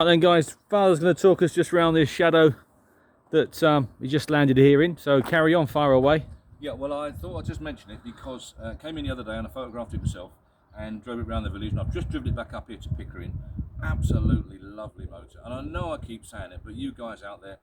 And then guys, Father's going to talk us just around this shadow that he just landed here in, so carry on, fire away. Yeah, well, I thought I'd just mention it because I came in the other day and I photographed it myself and drove it around the village, and I've just driven it back up here to Pickering. Absolutely lovely motor, and I know I keep saying it, but you guys out there,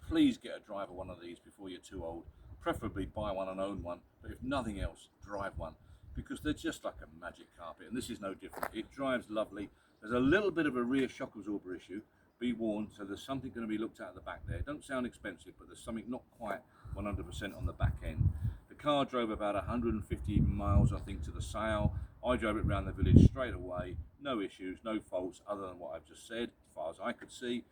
please get a drive of one of these before you're too old. Preferably buy one and own one, but if nothing else, drive one, because they're just like a magic carpet, and this is no different. It drives lovely. There's a little bit of a rear shock absorber issue, be warned, so there's something going to be looked at the back there. Don't sound expensive, but there's something not quite 100% on the back end. The car drove about 150 miles, I think, to the sale. I drove it around the village straight away, no issues, no faults, other than what I've just said, as far as I could see.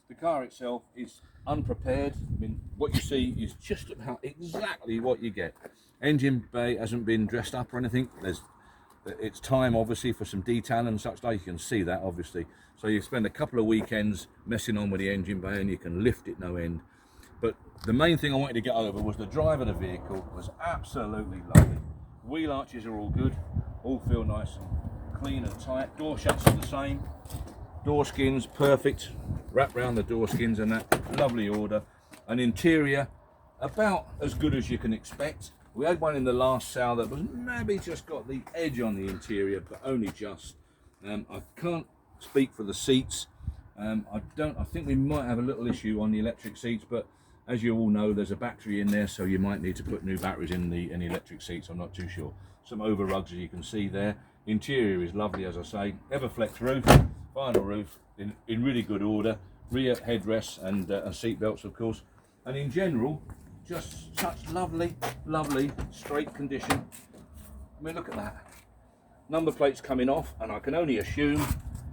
The car itself is unprepared. I mean, what you see is just about exactly what you get. Engine bay hasn't been dressed up or anything. It's time, obviously, for some detail and such like. You can see that, obviously. So you spend a couple of weekends messing on with the engine bay and you can lift it no end. But the main thing I wanted to get over was the drive of the vehicle was absolutely lovely. Wheel arches are all good, all feel nice and clean and tight. Door shuts are the same. Door skins, perfect. Wrap around the door skins and that, lovely order. An interior, about as good as you can expect. We had one in the last sale that was maybe just got the edge on the interior, but only just. I can't speak for the seats. I think we might have a little issue on the electric seats, but as you all know, there's a battery in there, so you might need to put new batteries in the electric seats. I'm not too sure. Some over rugs, as you can see there. Interior is lovely, as I say. Everflex roof, vinyl roof in really good order. Rear headrests and seat belts, of course. And in general, just such lovely straight condition. I mean, look at that. Number plate's coming off, and I can only assume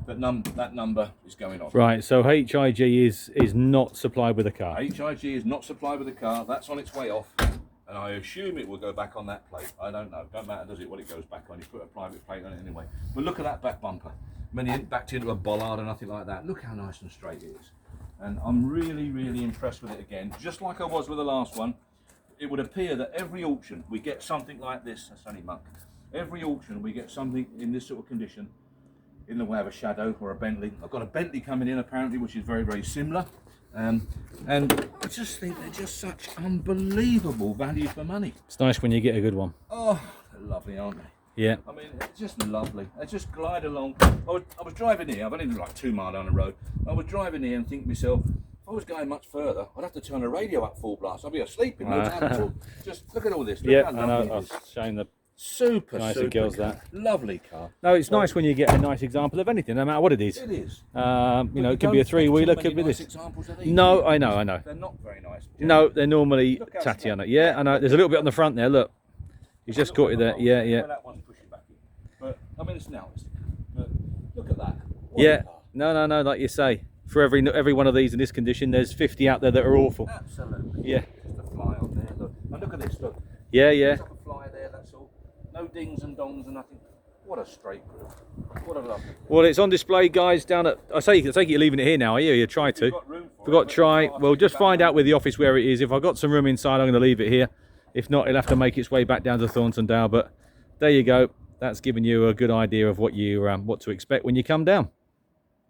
that that number is going off. Right, so HIG is not supplied with the car. HIG is not supplied with the car. That's on its way off, and I assume it will go back on that plate. I don't know. Don't matter, does it, what it goes back on? You put a private plate on it anyway. But look at that back bumper. I mean, it ain't backed into a bollard or nothing like that. Look how nice and straight it is. And I'm really impressed with it again. Just like I was with the last one, it would appear that every auction we get something like this. That's only muck. Every auction we get something in this sort of condition, in the way of a Shadow or a Bentley. I've got a Bentley coming in apparently, which is very similar. And I just think they're just such unbelievable value for money. It's nice when you get a good one. Oh, they're lovely, aren't they? Yeah. I mean, it's just lovely. They just glide along. I was driving here. I've only been like 2 miles down the road. I was driving here and thinking to myself, if I was going much further, I'd have to turn the radio up full blast. I'd be asleep in no time at all. Just look at all this. Look Yeah, how I lovely know. it I is. was showing the Super girls car. that. Lovely car. No, it's nice when you get a nice example of anything, no matter what it is. It is. You know, it could be a three-wheeler, could be nice this. examples of these. No, I know. They're not very nice. No, they're normally Look how tatty straight. on it. Yeah, I know. There's a little bit on the front there. Look, he's just caught it there. Yeah. Well, that one's pushing back in. But I mean, it's now. But look at that. What Yeah. a car. No. Like you say, for every one of these in this condition, there's 50 out there that are awful. Absolutely. Yeah. Just a fly on there. Look. And look at this. Look. Yeah. Just like a fly there. That's all. No dings and dongs and nothing. What a straight grill. What a lovely. Well, it's on display, guys, down at. I take it you're leaving it here now, are you? You try to. Forgot to try. Well, just find out with the office where it is. If I've got some room inside, I'm going to leave it here. If not, it'll have to make its way back down to Thorntondale. But there you go. That's given you a good idea of what to expect when you come down.